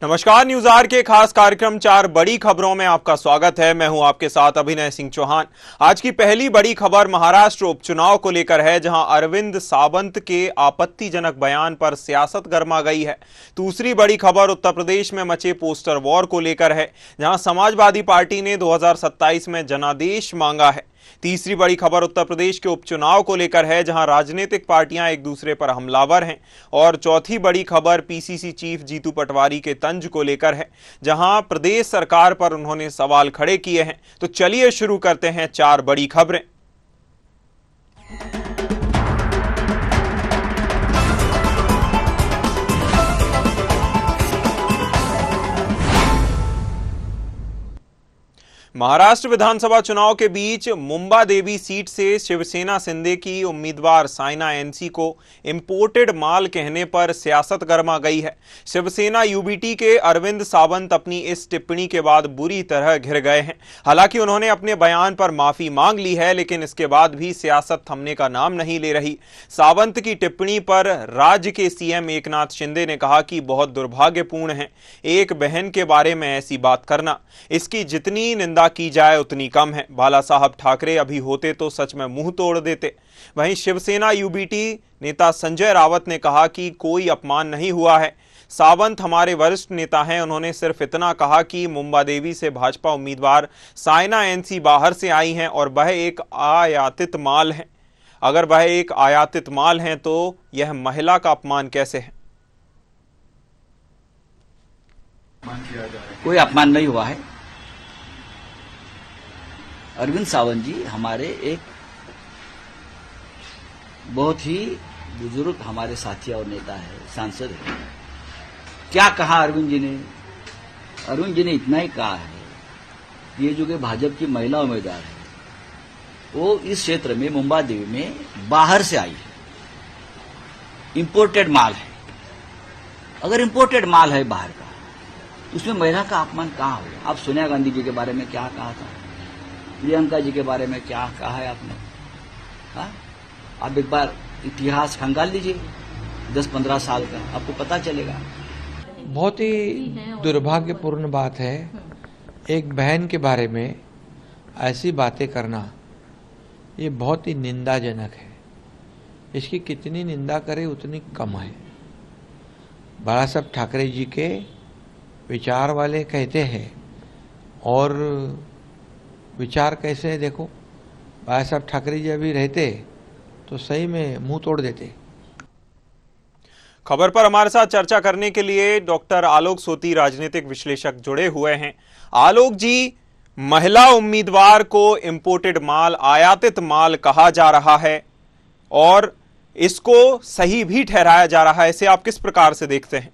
नमस्कार, news are के खास कार्यक्रम 4 बड़ी खबरों में आपका स्वागत है। मैं हूं आपके साथ अभिनय सिंह चौहान। आज की पहली बड़ी खबर महाराष्ट्र उपचुनाव को लेकर है, जहां अरविंद सावंत के आपत्तिजनक बयान पर सियासत गर्मा गई है। दूसरी बड़ी खबर उत्तर प्रदेश में मचे पोस्टर वॉर को लेकर है, जहां समाजवादी पार्टी ने 2027 में जनादेश मांगा है। तीसरी बड़ी खबर उत्तर प्रदेश के उपचुनाव को लेकर है, जहां राजनीतिक पार्टियां एक दूसरे पर हमलावर हैं। और चौथी बड़ी खबर पीसीसी चीफ जीतू पटवारी के तंज को लेकर है, जहां प्रदेश सरकार पर उन्होंने सवाल खड़े किए हैं। तो चलिए शुरू करते हैं 4 बड़ी खबरें। महाराष्ट्र विधानसभा चुनाव के बीच मुंबा देवी सीट से शिवसेना शिंदे की उम्मीदवार साइना एनसी को इंपोर्टेड माल कहने पर सियासत गर्मा गई है। शिवसेना यूबीटी के अरविंद सावंत अपनी इस टिप्पणी के बाद बुरी तरह घिर गए हैं। हालांकि उन्होंने अपने बयान पर माफी मांग ली है, लेकिन इसके बाद भी सियासत थमने का नाम नहीं ले रही। सावंत की टिप्पणी पर राज्य के सीएम एकनाथ शिंदे ने कहा कि बहुत दुर्भाग्यपूर्ण है एक बहन के बारे में ऐसी बात करना, इसकी जितनी निंदा की जाए उतनी कम है। बाला साहब ठाकरे अभी होते तो सच में मुंह तोड़ देते। वहीं शिवसेना यूबीटी नेता संजय रावत ने कहा कि कोई अपमान नहीं हुआ है। सावंत हमारे वरिष्ठ नेता हैं, उन्होंने सिर्फ इतना कहा कि मुंबा देवी से भाजपा उम्मीदवार साइना एनसी बाहर से आई हैं और वह एक आयातित माल है। अगर वह एक आयातित माल हैं तो यह महिला का अपमान कैसे है? कोई अपमान नहीं हुआ है। अरविंद सावंत जी हमारे एक बहुत ही बुजुर्ग हमारे साथी और नेता है, सांसद है। क्या कहा अरविंद जी ने? अरविंद जी ने इतना ही कहा है कि ये जो कि भाजपा की महिला उम्मीदवार है वो इस क्षेत्र में मुंबा देवी में बाहर से आई है, इंपोर्टेड माल है। अगर इंपोर्टेड माल है बाहर का, उसमें महिला का अपमान कहां होगा? आप सोनिया गांधी जी के बारे में क्या कहा था, प्रियंका जी के बारे में क्या कहा है आपने? हाँ, आप एक बार इतिहास खंगाल लीजिए 10-15 साल का, आपको पता चलेगा। बहुत ही दुर्भाग्यपूर्ण बात है एक बहन के बारे में ऐसी बातें करना। ये बहुत ही निंदाजनक है। इसकी कितनी निंदा करें उतनी कम है। बाला साहब ठाकरे जी के विचार वाले कहते हैं, और विचार कैसे है देखो। बाला साहब ठाकरे जी अभी रहते तो सही में मुंह तोड़ देते। खबर पर हमारे साथ चर्चा करने के लिए डॉक्टर आलोक सोती राजनीतिक विश्लेषक जुड़े हुए हैं। आलोक जी, महिला उम्मीदवार को इंपोर्टेड माल, आयातित माल कहा जा रहा है और इसको सही भी ठहराया जा रहा है, इसे आप किस प्रकार से देखते हैं?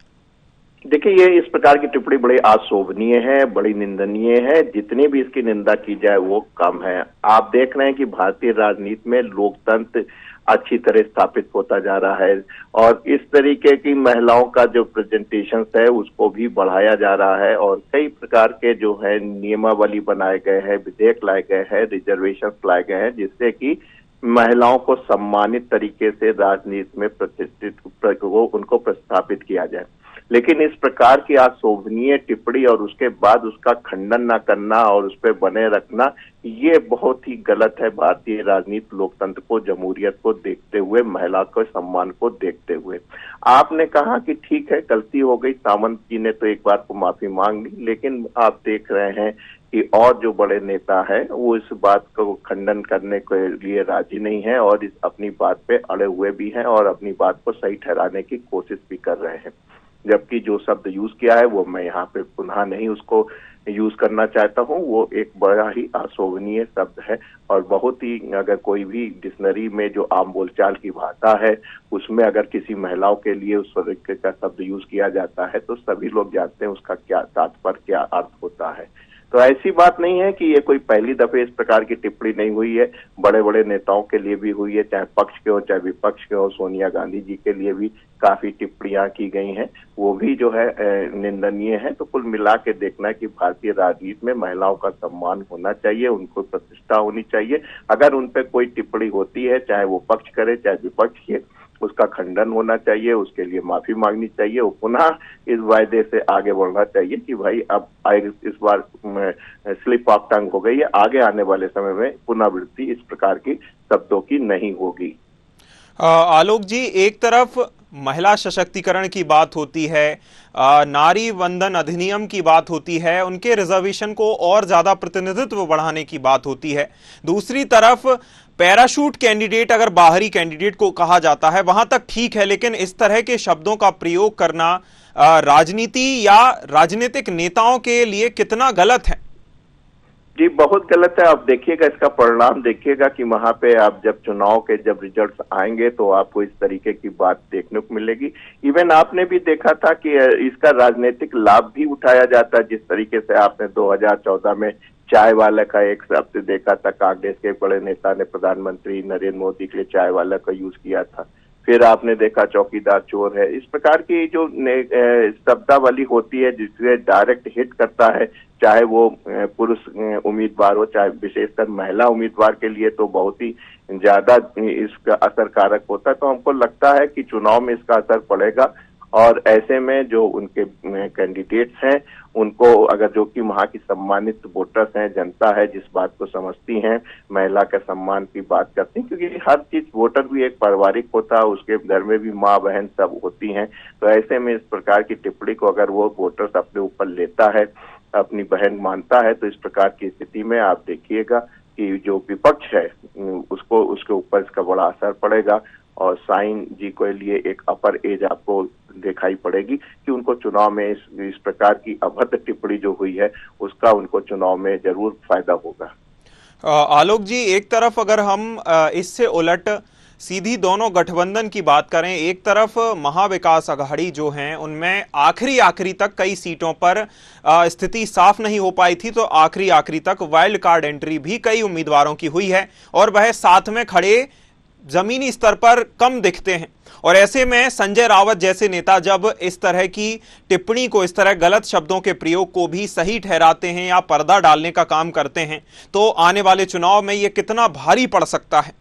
देखिए, ये इस प्रकार की टिप्पणी बड़ी अशोभनीय है, बड़ी निंदनीय है। जितनी भी इसकी निंदा की जाए वो कम है। आप देख रहे हैं कि भारतीय राजनीति में लोकतंत्र अच्छी तरह स्थापित होता जा रहा है और इस तरीके की महिलाओं का जो प्रेजेंटेशन है उसको भी बढ़ाया जा रहा है और कई प्रकार के जो है नियमावली बनाए गए हैं, विधेयक लाए गए हैं, रिजर्वेशन लाए गए हैं, जिससे कि महिलाओं को सम्मानित तरीके से राजनीति में प्रतिष्ठित उनको प्रस्थापित किया जाए। लेकिन इस प्रकार की अशोभनीय टिप्पणी और उसके बाद उसका खंडन न करना और उस पर बने रखना, ये बहुत ही गलत है। भारतीय राजनीति, लोकतंत्र को, जमहूरियत को देखते हुए, महिला के सम्मान को देखते हुए। आपने कहा कि ठीक है, गलती हो गई, सावंत जी ने तो एक बार को माफी मांग ली, लेकिन आप देख रहे हैं कि और जो बड़े नेता है वो इस बात को खंडन करने के लिए राजी नहीं है और इस अपनी बात पे अड़े हुए भी हैं और अपनी बात को सही ठहराने की कोशिश भी कर रहे हैं। जबकि जो शब्द यूज किया है वो मैं यहाँ पे पुनः नहीं उसको यूज करना चाहता हूँ। वो एक बड़ा ही अशोभनीय शब्द है और बहुत ही, अगर कोई भी डिक्शनरी में जो आम बोलचाल की भाषा है उसमें अगर किसी महिलाओं के लिए उस तरीके का शब्द यूज किया जाता है तो सभी लोग जानते हैं उसका क्या तात्पर्य, क्या अर्थ होता है। तो ऐसी बात नहीं है कि ये कोई पहली दफे इस प्रकार की टिप्पणी नहीं हुई है। बड़े बड़े नेताओं के लिए भी हुई है, चाहे पक्ष के हो चाहे विपक्ष के हो। सोनिया गांधी जी के लिए भी काफी टिप्पणियां की गई हैं, वो भी जो है निंदनीय है। तो कुल मिला के देखना है कि भारतीय राजनीति में महिलाओं का सम्मान होना चाहिए, उनको प्रतिष्ठा होनी चाहिए। अगर उन पर कोई टिप्पणी होती है, चाहे वो पक्ष करे चाहे विपक्ष के, उसका खंडन होना चाहिए, उसके लिए माफी मांगनी चाहिए, वो पुनः इस वायदे से आगे बढ़ना चाहिए कि भाई अब इस बार स्लिप ऑफ टंग हो गई है, आगे आने वाले समय में पुनरावृत्ति इस प्रकार की शब्दों की नहीं होगी। आलोक जी, एक तरफ महिला सशक्तिकरण की बात होती है, नारी वंदन अधिनियम की बात होती है, उनके रिजर्वेशन को और ज्यादा प्रतिनिधित्व बढ़ाने की बात होती है, दूसरी तरफ पैराशूट कैंडिडेट अगर बाहरी कैंडिडेट को कहा जाता है वहां तक ठीक है, लेकिन इस तरह के शब्दों का प्रयोग करना राजनीति या राजनीतिक नेताओं के लिए कितना गलत है? जी बहुत गलत है। आप देखिएगा, इसका परिणाम देखिएगा कि वहां पे आप जब चुनाव के जब रिजल्ट्स आएंगे तो आपको इस तरीके की बात देखने को मिलेगी। इवन आपने भी देखा था कि इसका राजनीतिक लाभ भी उठाया जाता है, जिस तरीके से आपने 2014 में चाय वाला का एक शब्द देखा था, कांग्रेस के एक बड़े नेता ने प्रधानमंत्री नरेंद्र मोदी के लिए चाय वाला का यूज किया था। फिर आपने देखा चौकीदार चोर है। इस प्रकार की जो शब्दावली होती है जिससे डायरेक्ट हिट करता है, चाहे वो पुरुष उम्मीदवार हो चाहे विशेषकर महिला उम्मीदवार के लिए, तो बहुत ही ज्यादा इसका असरकारक होता है। तो हमको लगता है कि चुनाव में इसका असर पड़ेगा और ऐसे में जो उनके कैंडिडेट्स हैं उनको अगर जो कि वहाँ की सम्मानित वोटर्स हैं, जनता है जिस बात को समझती हैं, महिला के सम्मान की बात करती हैं, क्योंकि हर चीज वोटर भी एक पारिवारिक होता है, उसके घर में भी माँ बहन सब होती हैं। तो ऐसे में इस प्रकार की टिप्पणी को अगर वो वोटर्स अपने ऊपर लेता है, अपनी बहन मानता है, तो इस प्रकार की स्थिति में आप देखिएगा कि जो विपक्ष है उसको उसके ऊपर इसका बड़ा असर पड़ेगा और साइन जी के लिए एक अपर एज आपको दिखाई पड़ेगी कि उनको चुनाव में इस प्रकार की अभद्र टिप्पणी जो हुई है उसका उनको चुनाव में जरूर फायदा होगा। आलोक जी, एक तरफ अगर हम इससे उलट सीधी दोनों गठबंधन की बात करें, एक तरफ महाविकास अघाड़ी जो हैं उनमें आखिरी तक कई सीटों पर स्थिति साफ नहीं हो पाई थी, तो आखिरी तक वाइल्ड कार्ड एंट्री भी कई उम्मीदवारों की हुई है और वह साथ में खड़े जमीनी स्तर पर कम दिखते हैं। और ऐसे में संजय रावत जैसे नेता जब इस तरह की टिप्पणी को, इस तरह गलत शब्दों के प्रयोग को भी सही ठहराते हैं या पर्दा डालने का काम करते हैं, तो आने वाले चुनाव में यह कितना भारी पड़ सकता है?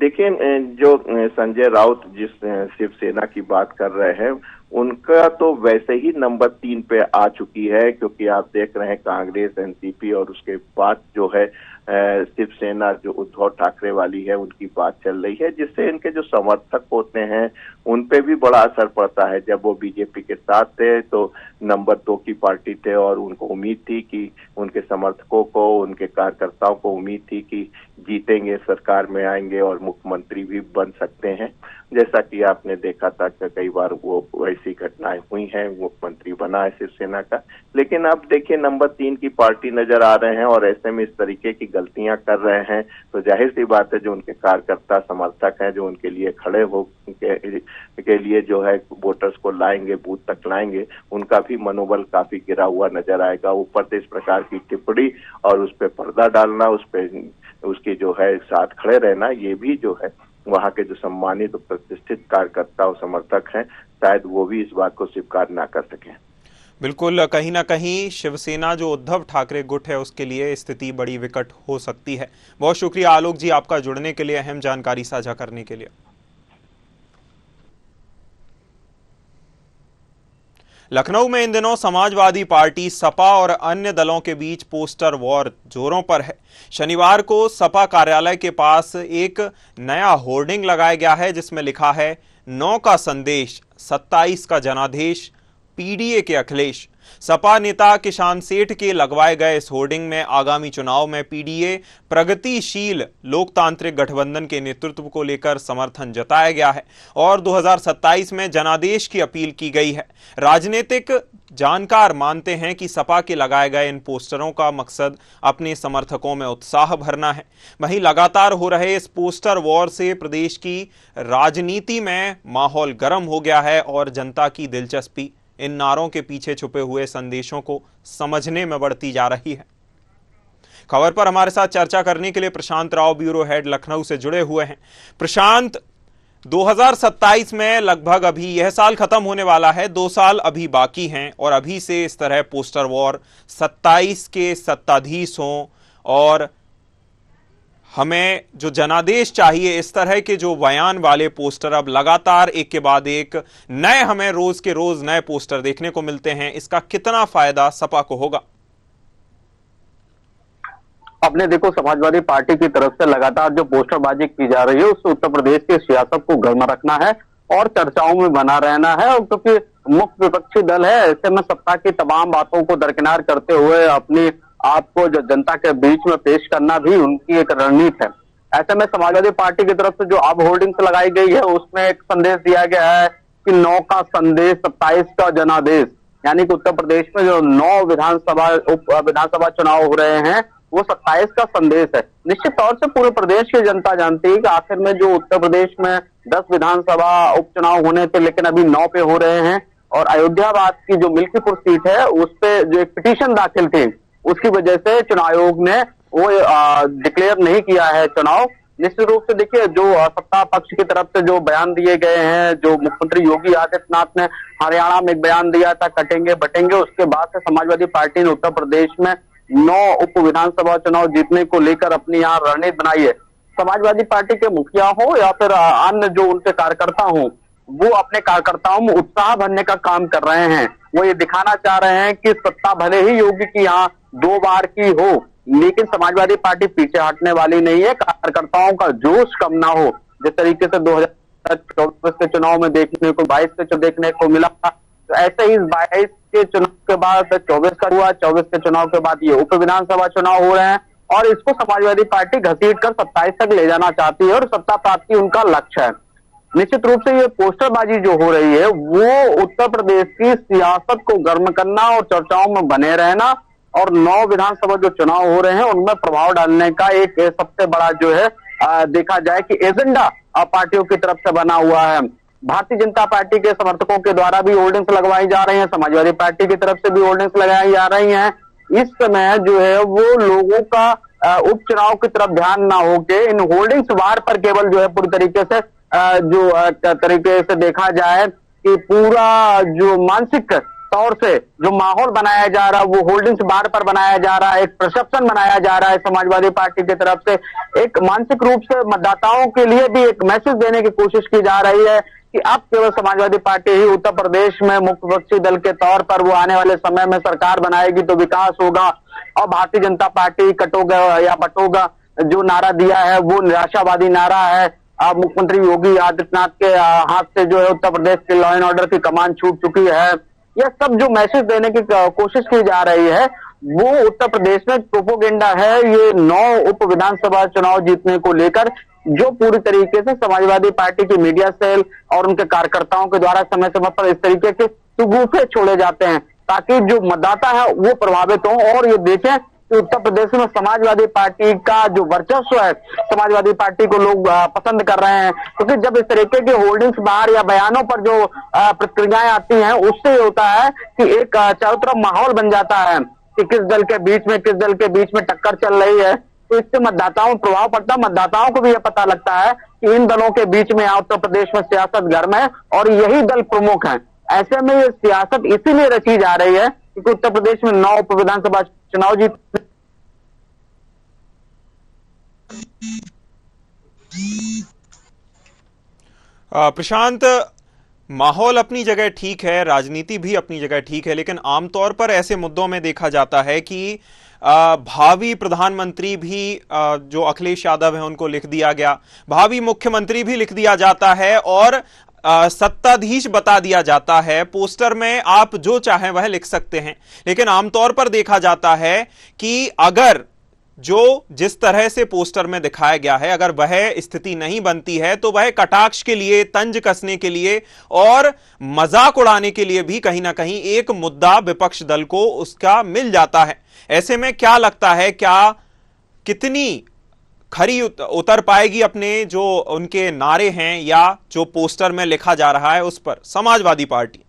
देखिए, जो संजय राउत जिस शिवसेना की बात कर रहे हैं उनका तो वैसे ही नंबर 3 पे आ चुकी है, क्योंकि आप देख रहे हैं कांग्रेस, एनसीपी और उसके बाद जो है शिवसेना जो उद्धव ठाकरे वाली है उनकी बात चल रही है, जिससे इनके जो समर्थक होते हैं उन पे भी बड़ा असर पड़ता है। जब वो बीजेपी के साथ थे तो नंबर 2 की पार्टी थे और उनको उम्मीद थी कि उनके समर्थकों को, उनके कार्यकर्ताओं को उम्मीद थी कि जीतेंगे, सरकार में आएंगे और मुख्यमंत्री भी बन सकते हैं। जैसा कि आपने देखा था कि कई बार वो वैसी घटनाएं हुई हैं, मुख्यमंत्री बना है शिवसेना का। लेकिन अब देखिए नंबर 3 की पार्टी नजर आ रहे हैं और ऐसे में इस तरीके की गलतियां कर रहे हैं, तो जाहिर सी बात है जो उनके कार्यकर्ता समर्थक हैं, जो उनके लिए खड़े हो के लिए जो है वोटर्स को लाएंगे, बूथ तक लाएंगे, उनका भी मनोबल काफी गिरा हुआ नजर आएगा। ऊपर से इस प्रकार की टिप्पणी और उस पर पर्दा डालना, उस पर उसके जो है साथ खड़े रहना, ये भी जो है वहां के जो सम्मानित प्रतिष्ठित कार्यकर्ता और समर्थक हैं शायद वो भी इस बात को स्वीकार ना कर सकें। बिल्कुल, कहीं ना कहीं शिवसेना जो उद्धव ठाकरे गुट है उसके लिए स्थिति बड़ी विकट हो सकती है। बहुत शुक्रिया आलोक जी आपका जुड़ने के लिए, अहम जानकारी साझा करने के लिए। लखनऊ में इन दिनों समाजवादी पार्टी सपा और अन्य दलों के बीच पोस्टर वॉर जोरों पर है। शनिवार को सपा कार्यालय के पास एक नया होर्डिंग लगाया गया है जिसमें लिखा है 9 का संदेश, 27 का जनादेश, पीडीए के अखिलेश। सपा नेता किसान सेठ के लगवाए गए इस होर्डिंग में आगामी चुनाव में पीडीए प्रगतिशील लोकतांत्रिक गठबंधन के नेतृत्व को लेकर समर्थन जताया गया है और 2027 में जनादेश की अपील की गई है। राजनीतिक जानकार मानते हैं कि सपा के लगाए गए इन पोस्टरों का मकसद अपने समर्थकों में उत्साह भरना है। वहीं लगातार हो रहे इस पोस्टर वॉर से प्रदेश की राजनीति में माहौल गर्म हो गया है और जनता की दिलचस्पी इन नारों के पीछे छुपे हुए संदेशों को समझने में बढ़ती जा रही है। खबर पर हमारे साथ चर्चा करने के लिए प्रशांत राव, ब्यूरो हेड लखनऊ से जुड़े हुए हैं। प्रशांत, 2027 में लगभग अभी यह साल खत्म होने वाला है, 2 साल अभी बाकी हैं और अभी से इस तरह पोस्टर वॉर 27 के सत्ताधीश हों और हमें जो जनादेश चाहिए, इस तरह के जो बयान वाले पोस्टर अब लगातार एक के बाद एक नए, हमें रोज के रोज नए पोस्टर देखने को मिलते हैं, इसका कितना फायदा सपा को होगा? अपने देखो, समाजवादी पार्टी की तरफ से लगातार जो पोस्टरबाजी की जा रही है उससे उत्तर प्रदेश की सियासत को गर्म रखना है और चर्चाओं में बना रहना है। और क्योंकि मुख्य विपक्षी दल है, ऐसे में सत्ता की तमाम बातों को दरकिनार करते हुए अपनी आपको जो जनता के बीच में पेश करना भी उनकी एक रणनीति है। ऐसे में समाजवादी पार्टी की तरफ से जो अब होर्डिंग्स लगाई गई है उसमें एक संदेश दिया गया है कि 9 का संदेश 27 का जनादेश, यानी कि उत्तर प्रदेश में जो 9 विधानसभा चुनाव हो रहे हैं वो 27 का संदेश है। निश्चित तौर से पूरे प्रदेश की जनता जानती है कि आखिर में जो उत्तर प्रदेश में 10 विधानसभा उपचुनाव होने थे लेकिन अभी 9 पे हो रहे हैं, और अयोध्याबाद की जो मिल्कीपुर सीट है उस पे जो एक पिटीशन दाखिल थी उसकी वजह से चुनाव आयोग ने वो डिक्लेयर नहीं किया है चुनाव। निश्चित रूप से देखिए, जो सत्ता पक्ष की तरफ से जो बयान दिए गए हैं, जो मुख्यमंत्री योगी आदित्यनाथ ने हरियाणा में एक बयान दिया था कटेंगे बटेंगे, उसके बाद से समाजवादी पार्टी ने उत्तर प्रदेश में 9 उप विधानसभा चुनाव जीतने को लेकर अपनी यहाँ रणनीति बनाई है। समाजवादी पार्टी के मुखिया हो या फिर अन्य जो उनके कार्यकर्ता हो, वो अपने कार्यकर्ताओं में उत्साह भरने का काम कर रहे हैं। वो ये दिखाना चाह रहे हैं कि सत्ता भले ही योगी की यहाँ 2 बार की हो लेकिन समाजवादी पार्टी पीछे हटने वाली नहीं है, कार्यकर्ताओं का जोश कम ना हो। जिस तरीके से 2024 के चुनाव में देखने को 22 से देखने को मिला, तो ऐसे ही 22 के चुनाव के बाद 24 का हुआ, 24 के चुनाव के बाद ये उप विधानसभा चुनाव हो रहे हैं और इसको समाजवादी पार्टी घसीट कर 27 तक ले जाना चाहती है और सत्ता प्राप्ति उनका लक्ष्य है। निश्चित रूप से ये पोस्टरबाजी जो हो रही है वो उत्तर प्रदेश की सियासत को गर्म करना और चर्चाओं में बने रहना और 9 विधानसभा जो चुनाव हो रहे हैं उनमें प्रभाव डालने का एक सबसे बड़ा जो है देखा जाए कि एजेंडा पार्टियों की तरफ से बना हुआ है। भारतीय जनता पार्टी के समर्थकों के द्वारा भी होर्डिंग्स लगवाई जा रही हैं, समाजवादी पार्टी की तरफ से भी होर्डिंग्स लगाई जा रही हैं। इस समय जो है वो लोगों का उपचुनाव की तरफ ध्यान ना होके इन होर्डिंग्स वार पर केवल जो है पूरी तरीके से जो तरीके से देखा जाए कि पूरा जो मानसिक तौर से जो माहौल बनाया जा रहा है वो होल्डिंग्स बार पर बनाया जा रहा है, एक परसेप्शन बनाया जा रहा है समाजवादी पार्टी की तरफ से। एक मानसिक रूप से मतदाताओं के लिए भी एक मैसेज देने की कोशिश की जा रही है कि अब केवल समाजवादी पार्टी ही उत्तर प्रदेश में मुख्य विपक्षी दल के तौर पर वो आने वाले समय में सरकार बनाएगी तो विकास होगा, और भारतीय जनता पार्टी कटोगा या बटोगा जो नारा दिया है वो निराशावादी नारा है। अब मुख्यमंत्री योगी आदित्यनाथ के हाथ से जो है उत्तर प्रदेश के लॉ एंड ऑर्डर की कमान छूट चुकी है। यह सब जो मैसेज देने की कोशिश की जा रही है वो उत्तर प्रदेश में प्रोपोगेंडा है। ये 9 उप विधानसभा चुनाव जीतने को लेकर जो पूरी तरीके से समाजवादी पार्टी की मीडिया सेल और उनके कार्यकर्ताओं के द्वारा समय समय पर इस तरीके के सुगूफे छोड़े जाते हैं ताकि जो मतदाता है वो प्रभावित हो और ये देखें कि उत्तर प्रदेश में समाजवादी पार्टी का जो वर्चस्व है, समाजवादी पार्टी को लोग पसंद कर रहे हैं। क्योंकि जब इस तरीके के होर्डिंग्स बाहर या बयानों पर जो प्रतिक्रियाएं आती हैं उससे होता है कि एक चारों तरफ माहौल बन जाता है कि किस दल के बीच में टक्कर चल रही है, तो इससे मतदाताओं में प्रभाव पड़ता है। मतदाताओं को भी यह पता लगता है कि इन दलों के बीच में उत्तर प्रदेश में सियासत गर्म है और यही दल प्रमुख है। ऐसे में ये सियासत इसीलिए रची जा रही है क्योंकि उत्तर प्रदेश में 9 उप विधानसभा चुनाव जीत। प्रशांत, माहौल अपनी जगह ठीक है, राजनीति भी अपनी जगह ठीक है, लेकिन आमतौर पर ऐसे मुद्दों में देखा जाता है कि भावी प्रधानमंत्री भी जो अखिलेश यादव है उनको लिख दिया गया, भावी मुख्यमंत्री भी लिख दिया जाता है और सत्ताधीश बता दिया जाता है। पोस्टर में आप जो चाहें वह लिख सकते हैं, लेकिन आमतौर पर देखा जाता है कि अगर जो जिस तरह से पोस्टर में दिखाया गया है अगर वह स्थिति नहीं बनती है तो वह कटाक्ष के लिए, तंज कसने के लिए और मजाक उड़ाने के लिए भी कहीं ना कहीं एक मुद्दा विपक्ष दल को उसका मिल जाता है। ऐसे में क्या लगता है, क्या कितनी खरी उतर पाएगी अपने जो उनके नारे हैं या जो पोस्टर में लिखा जा रहा है उस पर समाजवादी पार्टी?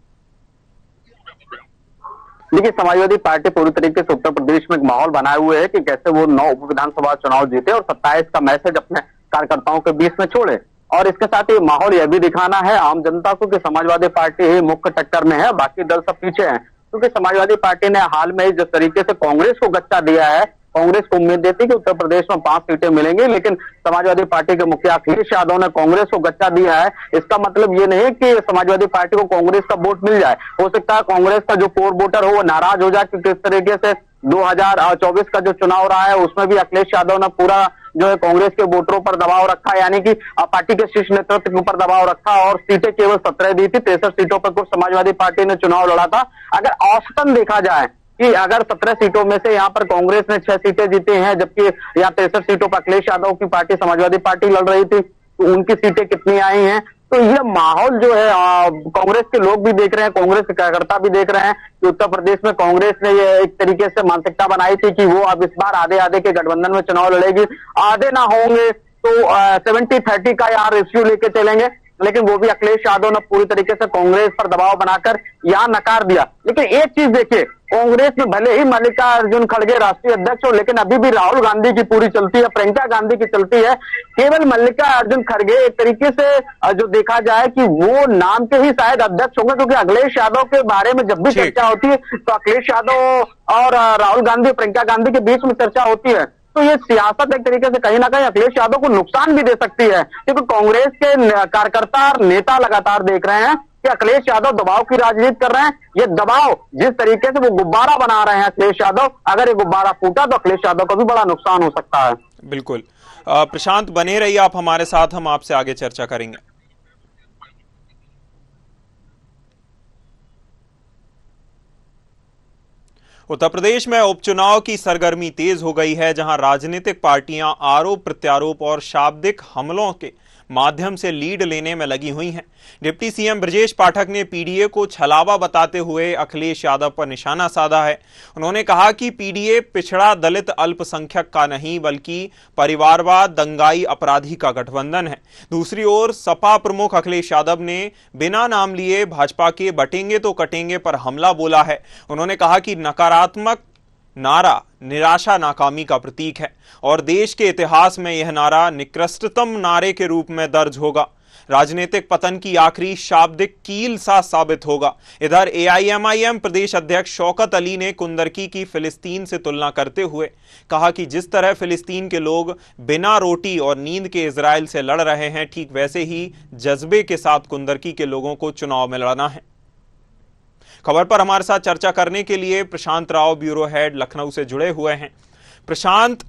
देखिए, समाजवादी पार्टी पूरी तरीके से उत्तर प्रदेश में एक माहौल बनाए हुए है कि कैसे वो 9 उप विधानसभा चुनाव जीते और 27 का मैसेज अपने कार्यकर्ताओं के बीच में छोड़े। और इसके साथ ही माहौल यह भी दिखाना है आम जनता को कि समाजवादी पार्टी ही मुख्य टक्कर में है, बाकी दल सब पीछे हैं। क्योंकि समाजवादी पार्टी ने हाल में जिस तरीके से कांग्रेस को गच्चा दिया है कांग्रेस को उम्मीद देती कि उत्तर प्रदेश में 5 सीटें मिलेंगी, लेकिन समाजवादी पार्टी के मुखिया अखिलेश यादव ने कांग्रेस को गच्चा दिया है। इसका मतलब ये नहीं कि समाजवादी पार्टी को कांग्रेस का वोट मिल जाए। हो सकता है कांग्रेस का जो कोर वोटर हो वो नाराज हो जाए कि किस तरीके से 2024 का जो चुनाव रहा है उसमें भी अखिलेश यादव ने पूरा जो है कांग्रेस के वोटरों पर दबाव रखा, यानी कि पार्टी के शीर्ष नेतृत्व के ऊपर दबाव रखा और सीटें केवल 17 दी थी। 63 सीटों पर कुछ समाजवादी पार्टी ने चुनाव लड़ा था। अगर औसतन देखा जाए कि अगर 17 सीटों में से यहाँ पर कांग्रेस ने 6 सीटें जीती हैं, जबकि यहाँ 63 सीटों पर अखिलेश यादव की पार्टी समाजवादी पार्टी लड़ रही थी, तो उनकी सीटें कितनी आई हैं। तो यह माहौल जो है कांग्रेस के लोग भी देख रहे हैं, कांग्रेस के कार्यकर्ता भी देख रहे हैं कि उत्तर प्रदेश में कांग्रेस ने ये एक तरीके से मानसिकता बनाई थी कि वो अब इस बार आधे आधे के गठबंधन में चुनाव लड़ेगी। आधे ना होंगे तो 70-30 का यहाँ रेशियो लेके चलेंगे, लेकिन वो भी अखिलेश यादव ने पूरी तरीके से कांग्रेस पर दबाव बनाकर यहाँ नकार दिया। लेकिन एक चीज देखिए, कांग्रेस में भले ही मल्लिकार्जुन खड़गे राष्ट्रीय अध्यक्ष हो, लेकिन अभी भी राहुल गांधी की पूरी चलती है, प्रियंका गांधी की चलती है। केवल मल्लिकार्जुन खड़गे एक तरीके से जो देखा जाए कि वो नाम के ही शायद अध्यक्ष होंगे, क्योंकि अखिलेश यादव के बारे में जब भी चर्चा होती है तो अखिलेश यादव और राहुल गांधी, प्रियंका गांधी के बीच में चर्चा होती है। तो ये सियासत एक तरीके से कहीं ना कहीं अखिलेश यादव को नुकसान भी दे सकती है, क्योंकि कांग्रेस के कार्यकर्ता और नेता लगातार देख रहे हैं कि अखिलेश यादव दबाव की राजनीति कर रहे हैं। ये दबाव जिस तरीके से वो गुब्बारा बना रहे हैं अखिलेश यादव, अगर ये गुब्बारा फूटा तो अखिलेश यादव को भी बड़ा नुकसान हो सकता है। बिल्कुल। प्रशांत, बने रहिए आप हमारे साथ, हम आपसे आगे चर्चा करेंगे। उत्तर प्रदेश में उपचुनाव की सरगर्मी तेज हो गई है, जहां राजनीतिक पार्टियां आरोप प्रत्यारोप और शाब्दिक हमलों के माध्यम से लीड लेने में लगी हुई हैं। डिप्टी सीएम ब्रजेश पाठक ने पीडीए को छलावा बताते हुए अखिलेश यादव पर निशाना साधा है। उन्होंने कहा कि पीडीए पिछड़ा दलित अल्पसंख्यक का नहीं बल्कि परिवारवाद, दंगाई, अपराधी का गठबंधन है। दूसरी ओर सपा प्रमुख अखिलेश यादव ने बिना नाम लिए भाजपा के बटेंगे तो कटेंगे पर हमला बोला है। उन्होंने कहा कि नकारात्मक नारा निराशा नाकामी का प्रतीक है और देश के इतिहास में यह नारा निकृष्टतम नारे के रूप में दर्ज होगा। राजनीतिक पतन की आखिरी शाब्दिक कील सा साबित होगा। इधर एआईएमआईएम प्रदेश अध्यक्ष शौकत अली ने कुंदरकी की फिलिस्तीन से तुलना करते हुए कहा कि जिस तरह फिलिस्तीन के लोग बिना रोटी और नींद के इजराइल से लड़ रहे हैं, ठीक वैसे ही जज्बे के साथ कुंदरकी के लोगों को चुनाव में लड़ना है। खबर पर हमारे साथ चर्चा करने के लिए प्रशांत राव, ब्यूरो हेड, लखनऊ से जुड़े हुए हैं। प्रशांत,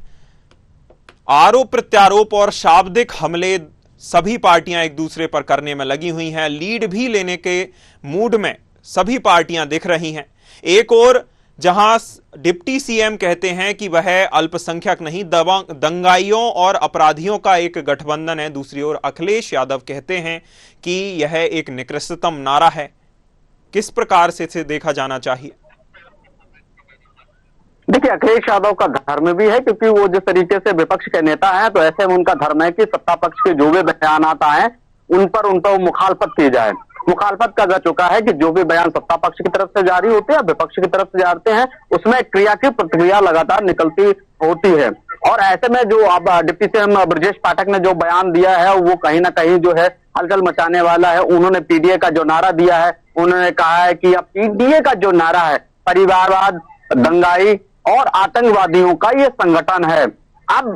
आरोप प्रत्यारोप और शाब्दिक हमले सभी पार्टियां एक दूसरे पर करने में लगी हुई हैं। लीड भी लेने के मूड में सभी पार्टियां दिख रही हैं। एक और जहां डिप्टी सीएम कहते हैं कि वह अल्पसंख्यक नहीं, दंगाइयों और अपराधियों का एक गठबंधन है। दूसरी ओर अखिलेश यादव कहते हैं कि यह एक निकृष्टतम नारा है। किस प्रकार से इसे देखा जाना चाहिए? देखिए, अखिलेश यादव का धर्म भी है, क्योंकि वो जिस तरीके से विपक्ष के नेता हैं, तो ऐसे में उनका धर्म है कि सत्ता पक्ष के जो भी बयान आता है उन पर उनका मुखालफत की जाए। मुखालफत का जा चुका है कि जो भी बयान सत्ता पक्ष की तरफ से जारी होते हैं, विपक्ष की तरफ से जाते हैं, उसमें क्रिया की प्रतिक्रिया लगातार निकलती होती है। और ऐसे में जो अब डिप्टी सीएम ब्रजेश पाठक ने जो बयान दिया है वो कहीं ना कहीं जो है हलचल मचाने वाला है। उन्होंने पीडीए का जो नारा दिया है, उन्होंने कहा है कि अब पीडीए का जो नारा है परिवारवाद, दंगाई और आतंकवादियों का ये संगठन है। अब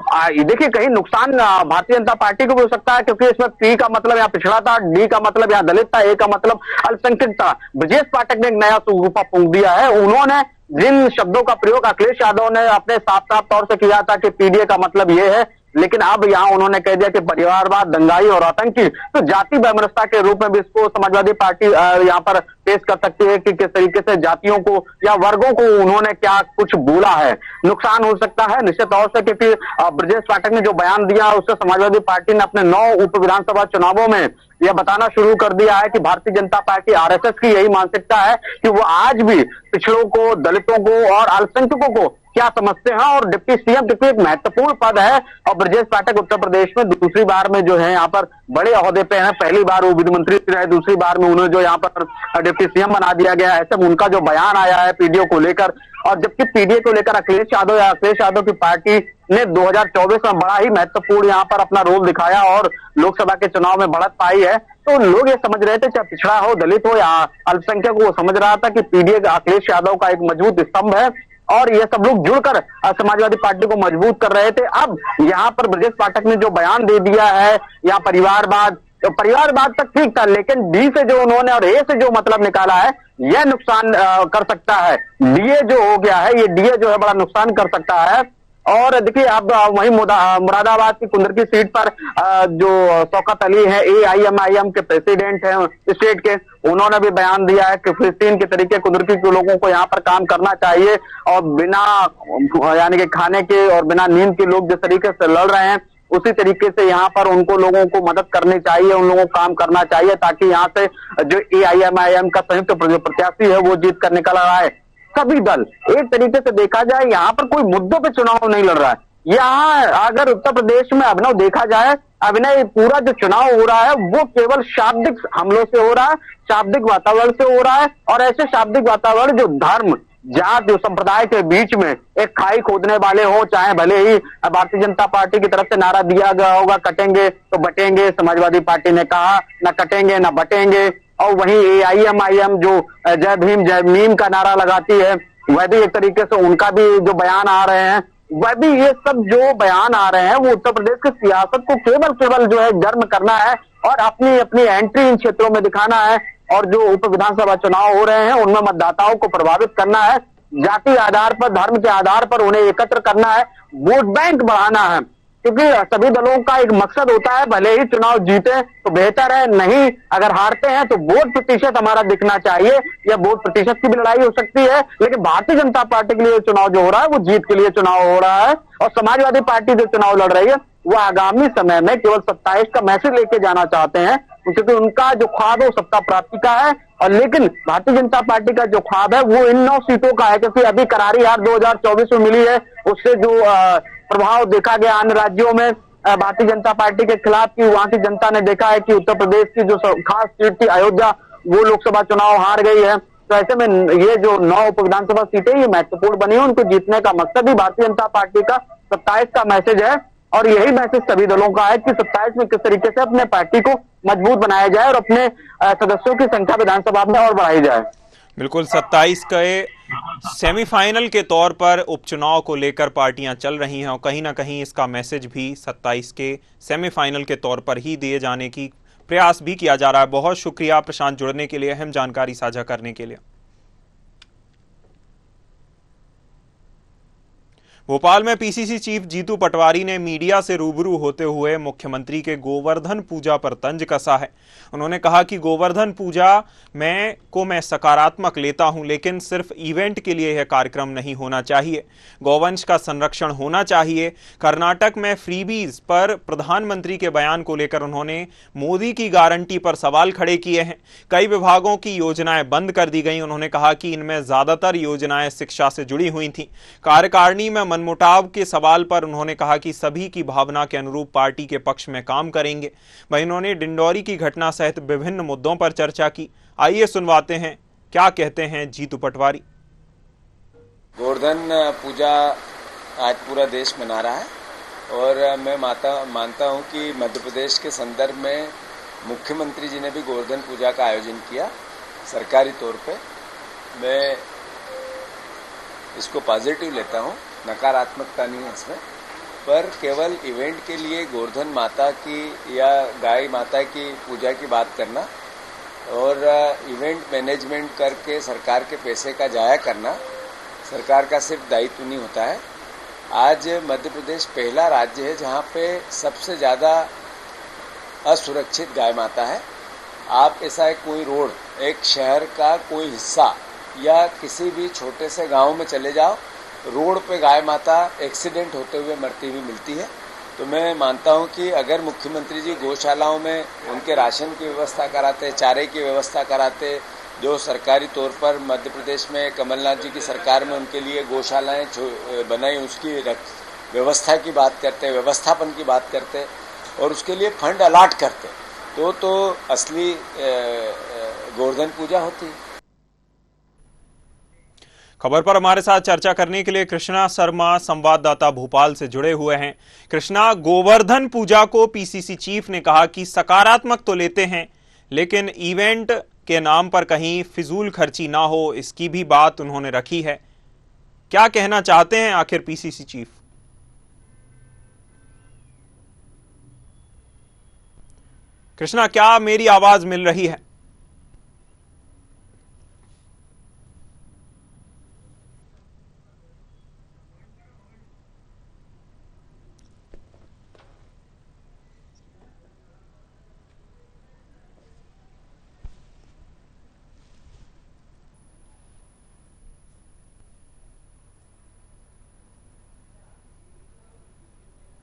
देखिए, कहीं नुकसान भारतीय जनता पार्टी को भी हो सकता है, क्योंकि इसमें पी का मतलब यहाँ पिछड़ा था, डी का मतलब यहाँ दलित था, ए का मतलब अल्पसंख्यक था। ब्रजेश पाठक ने एक नया सूफा फूंक दिया है। उन्होंने जिन शब्दों का प्रयोग अखिलेश यादव ने अपने साफ साफ तौर से किया था कि पीडीए का मतलब ये है, लेकिन अब यहाँ उन्होंने कह दिया कि परिवारवाद, दंगाई और आतंकी, तो जाति वैमनस्यता के रूप में भी इसको समाजवादी पार्टी यहाँ पर पेश कर सकती है कि किस तरीके से जातियों को या वर्गों को उन्होंने क्या कुछ बोला है। नुकसान हो सकता है निश्चित तौर से, क्योंकि ब्रजेश पाठक ने जो बयान दिया उससे समाजवादी पार्टी ने अपने 9 उप विधानसभा चुनावों में यह बताना शुरू कर दिया है कि भारतीय जनता पार्टी, आरएसएस की यही मानसिकता है कि वो आज भी पिछड़ों को, दलितों को और अल्पसंख्यकों को क्या समझते हैं। और डिप्टी सीएम क्योंकि एक महत्वपूर्ण पद है और ब्रजेश पाठक उत्तर प्रदेश में दूसरी बार में जो है यहाँ पर बड़े ओहदे पे हैं। पहली बार वो विधि मंत्री रहे, दूसरी बार में उन्हें जो यहाँ पर डिप्टी सीएम बना दिया गया है। ऐसे में उनका जो बयान आया है पीडीए को लेकर, और जबकि पीडीए को लेकर अखिलेश यादव की पार्टी ने 2024 में बड़ा ही महत्वपूर्ण यहाँ पर अपना रोल दिखाया और लोकसभा के चुनाव में बढ़त पाई है, तो लोग ये समझ रहे थे चाहे पिछड़ा हो, दलित हो या अल्पसंख्यक हो, वो समझ रहा था कि पीडीए अखिलेश यादव का एक मजबूत स्तंभ है और ये सब लोग जुड़कर समाजवादी पार्टी को मजबूत कर रहे थे। अब यहाँ पर ब्रजेश पाठक ने जो बयान दे दिया है, यहाँ परिवारवाद, तो परिवारवाद तक ठीक था, लेकिन डी से जो उन्होंने और ए से जो मतलब निकाला है, यह नुकसान कर सकता है। डीए जो हो गया है, ये डीए जो है बड़ा नुकसान कर सकता है। और देखिए अब वही मुरादाबाद की कुंदरकी सीट पर जो शौकत अली है, AIMIM के प्रेसिडेंट हैं स्टेट के, उन्होंने भी बयान दिया है कि फिलिस्तीन के तरीके कुंदरकी के लोगों को यहाँ पर काम करना चाहिए और बिना यानी कि खाने के और बिना नींद के लोग जिस तरीके से लड़ रहे हैं, उसी तरीके से यहाँ पर उनको लोगों को मदद करनी चाहिए, उन लोगों को काम करना चाहिए, ताकि यहाँ से जो AIMIM का संयुक्त प्रत्याशी है वो जीत कर निकल रहा है। सभी दल एक तरीके से देखा जाए यहाँ पर कोई मुद्दों पे चुनाव नहीं लड़ रहा है। यहाँ अगर उत्तर प्रदेश में अभिनव देखा जाए, अभिनय पूरा जो चुनाव हो रहा है वो केवल शाब्दिक हमलों से हो रहा है, शाब्दिक वातावरण से हो रहा है। और ऐसे शाब्दिक वातावरण जो धर्म जात जो संप्रदाय के बीच में एक खाई खोदने वाले हो, चाहे भले ही भारतीय जनता पार्टी की तरफ से नारा दिया गया होगा कटेंगे तो बटेंगे, समाजवादी पार्टी ने कहा न कटेंगे न बटेंगे। और वहीं AIMIM जो जय भीम जय मीम का नारा लगाती है, वह भी एक तरीके से उनका भी जो बयान आ रहे हैं, वह भी ये सब जो बयान आ रहे हैं वो उत्तर प्रदेश की सियासत को केवल जो है गर्म करना है और अपनी अपनी एंट्री इन क्षेत्रों में दिखाना है। और जो उप विधानसभा चुनाव हो रहे हैं उनमें मतदाताओं को प्रभावित करना है, जाति आधार पर, धर्म के आधार पर उन्हें एकत्र करना है, वोट बैंक बढ़ाना है। क्योंकि सभी दलों का एक मकसद होता है, भले ही चुनाव जीते तो बेहतर है, नहीं अगर हारते हैं तो वोट प्रतिशत हमारा दिखना चाहिए। या वोट प्रतिशत की भी लड़ाई हो सकती है, लेकिन भारतीय जनता पार्टी के लिए चुनाव जो हो रहा है वो जीत के लिए चुनाव हो रहा है। और समाजवादी पार्टी जो चुनाव लड़ रही है वो आगामी समय में केवल 27 का मैसेज लेके जाना चाहते हैं, क्योंकि उनका जो ख्वाब है वो सत्ता प्राप्ति का है। और लेकिन भारतीय जनता पार्टी का जो ख्वाब है वो इन 9 सीटों का है, क्योंकि अभी करारी हार 2024 में मिली है, उससे जो प्रभाव देखा गया अन्य राज्यों में भारतीय जनता पार्टी के खिलाफ की, वहां की जनता ने देखा है कि उत्तर प्रदेश की जो खास सीट थी अयोध्या, वो लोकसभा चुनाव हार गई है। तो ऐसे में ये जो 9 उप विधानसभा सीटें ये महत्वपूर्ण बनी है, उनको जीतने का मकसद ही भारतीय जनता पार्टी का 27 का मैसेज है। और यही मैसेज सभी दलों का है कि 27 में किस तरीके से अपने पार्टी को मजबूत बनाया जाए और अपने सदस्यों की संख्या विधानसभा में और बढ़ाई जाए। बिल्कुल, 27 के सेमीफाइनल के तौर पर उपचुनाव को लेकर पार्टियां चल रही हैं और कहीं ना कहीं इसका मैसेज भी 27 के सेमीफाइनल के तौर पर ही दिए जाने की प्रयास भी किया जा रहा है। बहुत शुक्रिया प्रशांत, जुड़ने के लिए, अहम जानकारी साझा करने के लिए। भोपाल में पीसीसी चीफ जीतू पटवारी ने मीडिया से रूबरू होते हुए मुख्यमंत्री के गोवर्धन पूजा पर तंज कसा है। उन्होंने कहा कि गोवर्धन पूजा मैं सकारात्मक लेता हूं, लेकिन सिर्फ इवेंट के लिए यह कार्यक्रम नहीं होना चाहिए। गौवंश का संरक्षण होना चाहिए। कर्नाटक में फ्रीबीज पर प्रधानमंत्री के बयान को लेकर उन्होंने मोदी की गारंटी पर सवाल खड़े किए हैं। कई विभागों की योजनाएं बंद कर दी गई। उन्होंने कहा कि इनमें ज्यादातर योजनाएं शिक्षा से जुड़ी हुई थीं। कार्यकारिणी में मनमुटाव के सवाल पर उन्होंने कहा कि सभी की भावना के अनुरूप पार्टी के पक्ष में काम करेंगे। वहीं उन्होंने डिंडौरी की घटना सहित विभिन्न मुद्दों पर चर्चा की। आइए सुनवाते हैं क्या कहते हैं जीतू पटवारी। गोवर्धन पूजा आज पूरा देश मना रहा है और मैं मानता हूं कि मध्य प्रदेश के संदर्भ में मुख्यमंत्री जी ने भी गोवर्धन पूजा का आयोजन किया सरकारी तौर पे। मैं इसको पॉजिटिव लेता हूं, नकारात्मकता नहीं है इसमें। पर केवल इवेंट के लिए गोवर्धन माता की या गाय माता की पूजा की बात करना और इवेंट मैनेजमेंट करके सरकार के पैसे का जाया करना सरकार का सिर्फ दायित्व नहीं होता है। आज मध्य प्रदेश पहला राज्य है जहां पे सबसे ज़्यादा असुरक्षित गाय माता है। आप ऐसा है कोई रोड, एक शहर का कोई हिस्सा या किसी भी छोटे से गांव में चले जाओ, रोड पे गाय माता एक्सीडेंट होते हुए मरती हुई मिलती है। तो मैं मानता हूं कि अगर मुख्यमंत्री जी गौशालाओं में उनके राशन की व्यवस्था कराते, चारे की व्यवस्था कराते, जो सरकारी तौर पर मध्य प्रदेश में कमलनाथ जी की सरकार में उनके लिए गौशालाएं बनाई, उसकी व्यवस्था की बात करते, व्यवस्थापन की बात करते और उसके लिए फंड अलॉट करते, तो असली गोवर्धन पूजा होती। खबर पर हमारे साथ चर्चा करने के लिए कृष्णा शर्मा संवाददाता भोपाल से जुड़े हुए हैं। कृष्णा, गोवर्धन पूजा को पीसीसी चीफ ने कहा कि सकारात्मक तो लेते हैं, लेकिन इवेंट के नाम पर कहीं फिजूल खर्ची ना हो, इसकी भी बात उन्होंने रखी है। क्या कहना चाहते हैं आखिर पीसीसी चीफ? कृष्णा, क्या मेरी आवाज मिल रही है?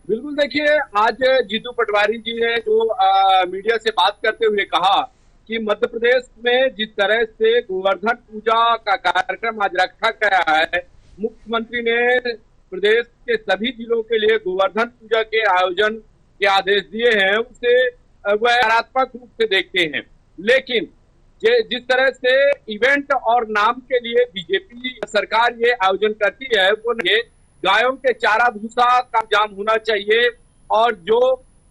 बिल्कुल, देखिए, आज जीतू पटवारी जी ने जो मीडिया से बात करते हुए कहा कि मध्य प्रदेश में जिस तरह से गोवर्धन पूजा का कार्यक्रम आज रखा गया है, मुख्यमंत्री ने प्रदेश के सभी जिलों के लिए गोवर्धन पूजा के आयोजन के आदेश दिए हैं, उसे वह सकारात्मक रूप से देखते हैं। लेकिन जिस तरह से इवेंट और नाम के लिए बीजेपी सरकार ये आयोजन करती है, वो गायों के चारा भूसा का इंतजाम होना चाहिए और जो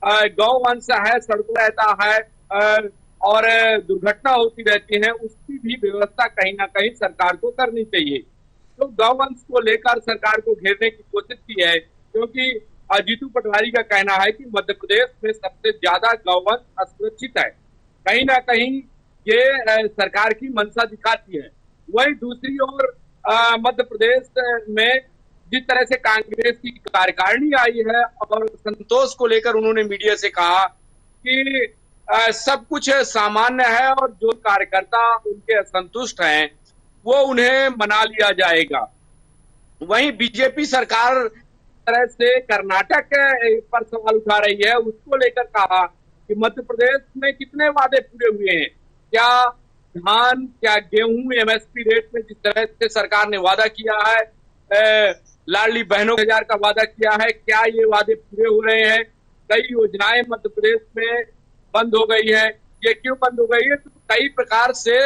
गौवंश है, सड़कों रहता है और दुर्घटना होती रहती है, उसकी भी व्यवस्था कहीं ना कहीं सरकार को करनी चाहिए। तो गौवंश को लेकर सरकार को घेरने की कोशिश की है, क्योंकि जीतू पटवारी का कहना है कि मध्य प्रदेश में सबसे ज्यादा गौवंश असुरक्षित है। कहीं ना कहीं ये सरकार की मंशा दिखाती है। वहीं दूसरी ओर मध्य प्रदेश में जिस तरह से कांग्रेस की कार्यकारिणी आई है और संतोष को लेकर उन्होंने मीडिया से कहा कि सब कुछ सामान्य है और जो कार्यकर्ता उनके असंतुष्ट हैं वो उन्हें मना लिया जाएगा। वहीं बीजेपी सरकार तरह से कर्नाटक पर सवाल उठा रही है, उसको लेकर कहा कि मध्य प्रदेश में कितने वादे पूरे हुए हैं, क्या धान, क्या गेहूं एमएसपी रेट में जिस तरह से सरकार ने वादा किया है, लाडली बहनों 1000 का वादा किया है, क्या ये वादे पूरे हो रहे हैं? कई योजनाएं मध्य प्रदेश में बंद हो गई है, ये क्यों बंद हो गई है? तो कई प्रकार से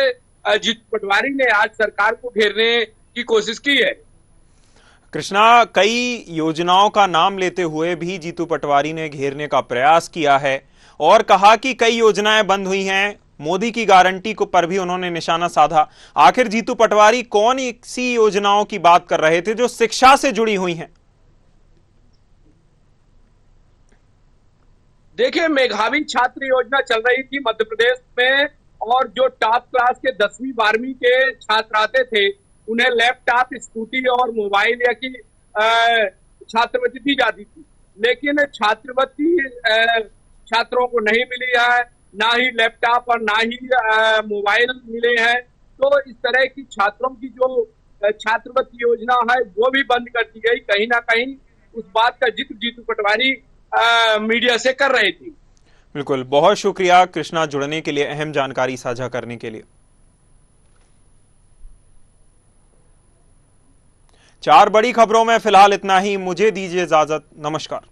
जीतू पटवारी ने आज सरकार को घेरने की कोशिश की है। कृष्णा, कई योजनाओं का नाम लेते हुए भी जीतू पटवारी ने घेरने का प्रयास किया है और कहा कि कई योजनाएं बंद हुई हैं। मोदी की गारंटी को पर भी उन्होंने निशाना साधा। आखिर जीतू पटवारी कौन सी योजनाओं की बात कर रहे थे जो शिक्षा से जुड़ी हुई हैं? देखिए, मेधावी छात्र योजना चल रही थी मध्य प्रदेश में और जो टॉप क्लास के 10वीं 12वीं के छात्र आते थे उन्हें लैपटॉप, स्कूटी और मोबाइल या की छात्रवृत्ति दी जाती थी। लेकिन छात्रवृत्ति छात्रों को नहीं मिली है, ना ही लैपटॉप और ना ही मोबाइल मिले हैं। तो इस तरह की छात्रों की जो छात्रवृत्ति योजना है वो भी बंद कर दी गई। कहीं ना कहीं उस बात का जिक्र जीतू पटवारी मीडिया से कर रहे थे। बिल्कुल, बहुत शुक्रिया कृष्णा जुड़ने के लिए, अहम जानकारी साझा करने के लिए। 4 बड़ी खबरों में फिलहाल इतना ही। मुझे दीजिए इजाजत। नमस्कार।